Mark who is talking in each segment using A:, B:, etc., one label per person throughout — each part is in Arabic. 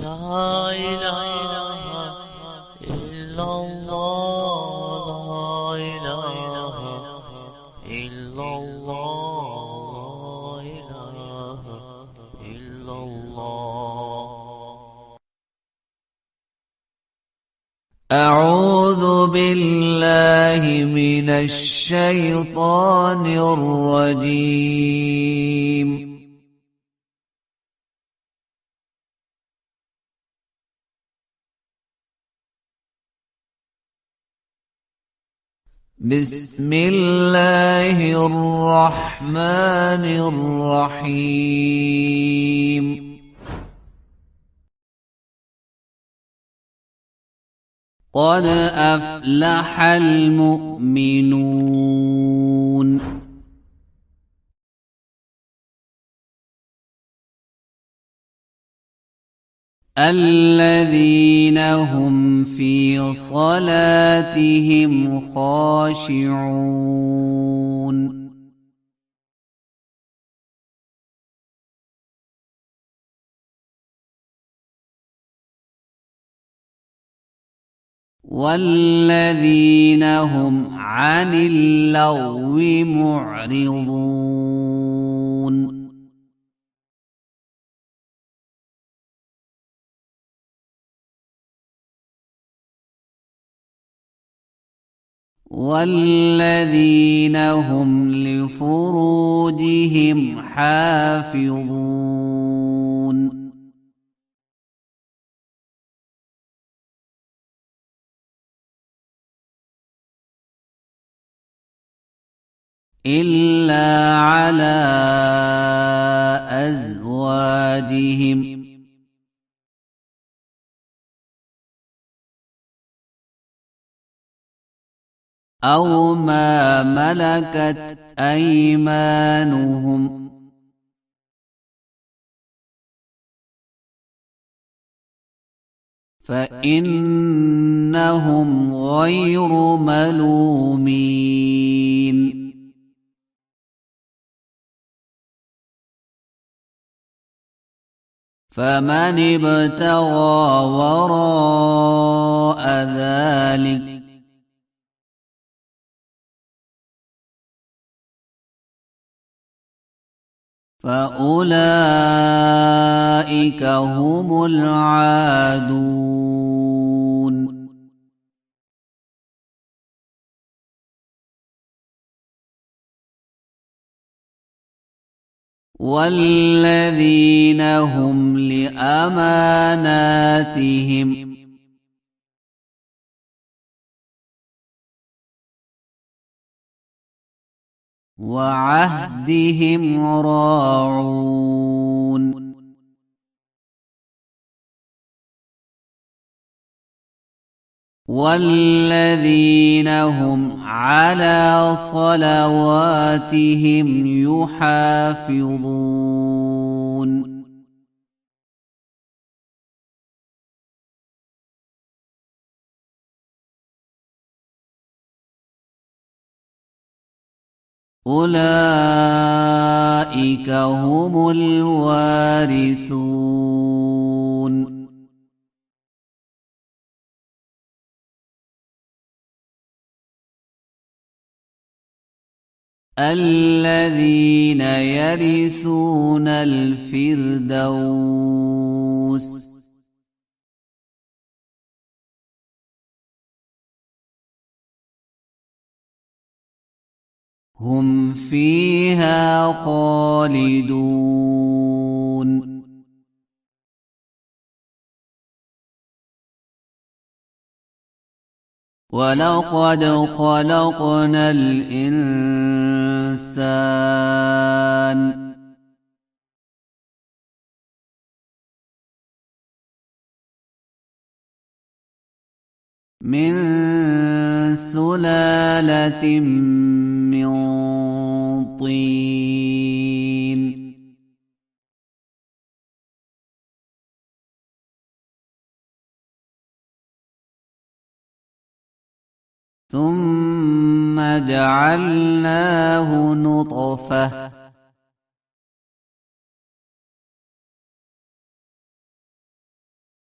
A: لا إله إلا الله لا إله إلا الله لا إله إلا الله.
B: أعوذ بالله من الشيطان الرجيم. بسم الله الرحمن الرحيم. قد أفلح المؤمنون الذين هم في صلاتهم خاشعون والذين هم عن اللغو معرضون والذين هم لفروجهم حافظون إلا على أزواجهم أو ما ملكت أيمانهم فإنهم غير ملومين. فمن ابتغى وراء ذلك فأولئك هم العادون. والذين هم لأماناتهم وعهدهم راعون. والذين هم على صلواتهم يحافظون. أولئك هم الوارثون. الذين يرثون الفردوس هم فيها خالدون. ولقد خلقنا الإنسان من سلالة من طين ثم جعلناه نطفة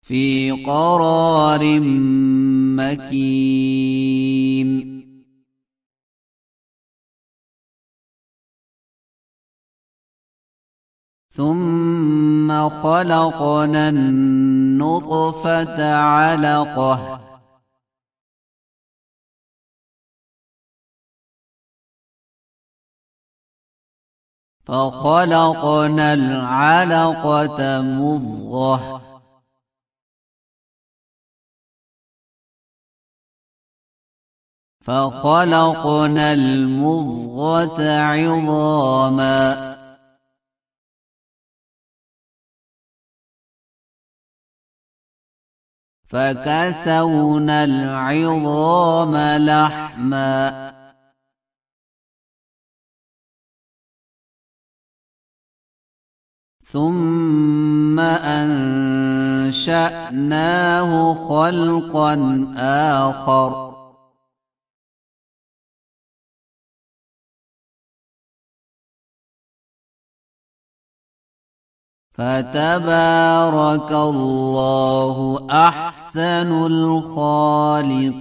B: في قرار مكين ثم خلقنا النطفة علقة فخلقنا العلقة مضغة فخلقنا المضغة عظاما فكسونا العظام لحما ثم أنشأناه خلقا آخر فتبارك الله أحسن الخالقين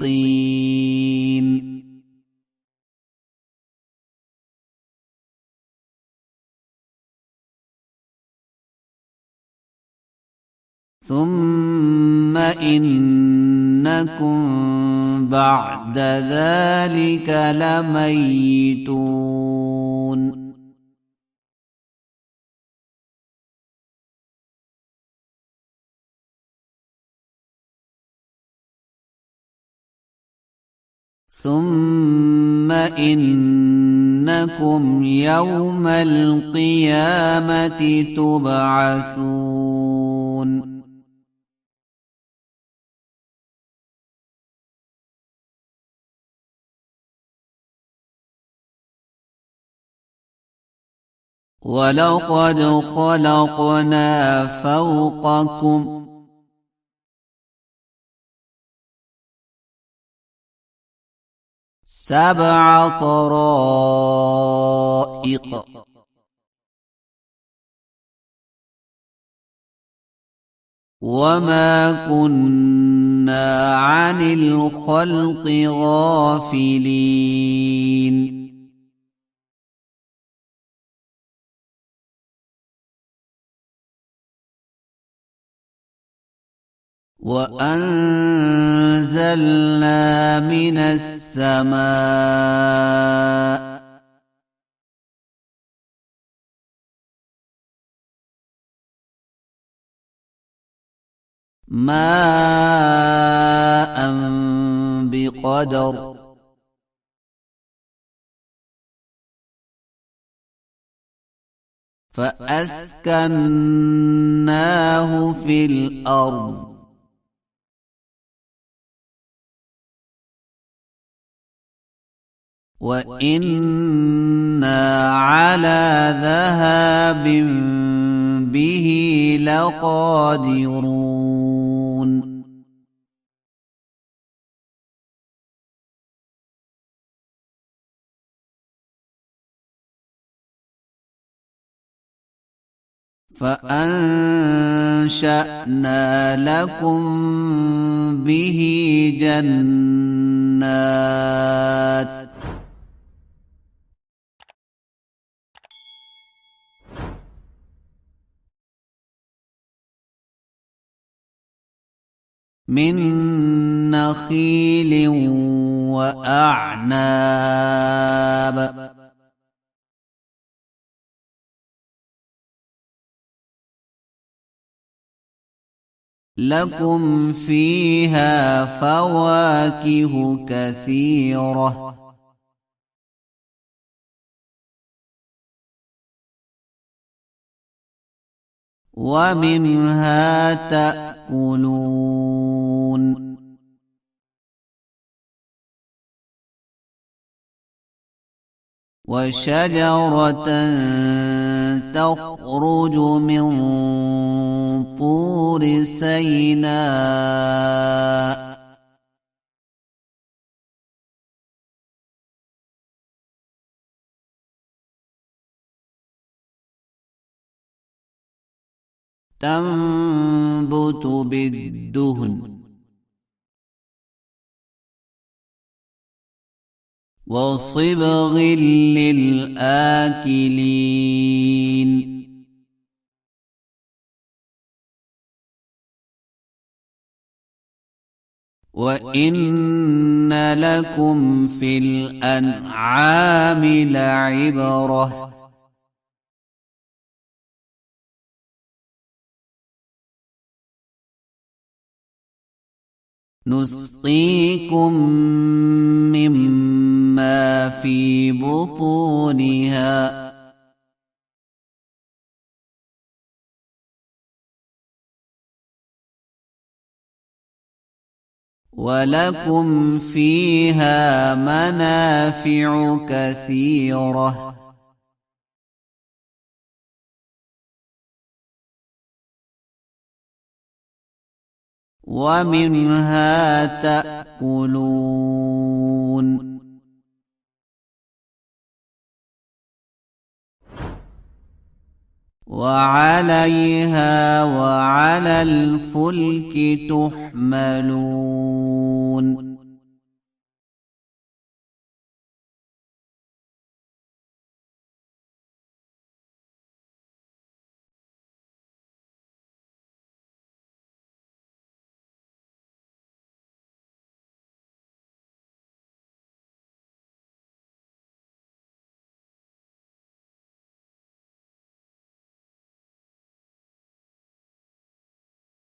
B: ثم إنكم بعد ذلك لميتون ثم إنكم يوم القيامة تبعثون ولقد خلقنا فوقكم سبع طرائق وما كنا عن الخلق غافلين وأنزلنا من السماء ماء بقدر فأسكناه في الأرض وإنا على ذهاب به لقادرون فأنشأنا لكم به جنات من نخيل وأعناب لكم فيها فواكه كثيرة ومنها تأكلون وشجرة تخرج من طور سيناء تنبت تنبت بالدهن وصبغ للآكلين وإن لكم في الأنعام لعبرة نسقيكم مما في بطونها ولكم فيها منافع كثيرة ومنها تأكلون وعليها وعلى الفلك تحملون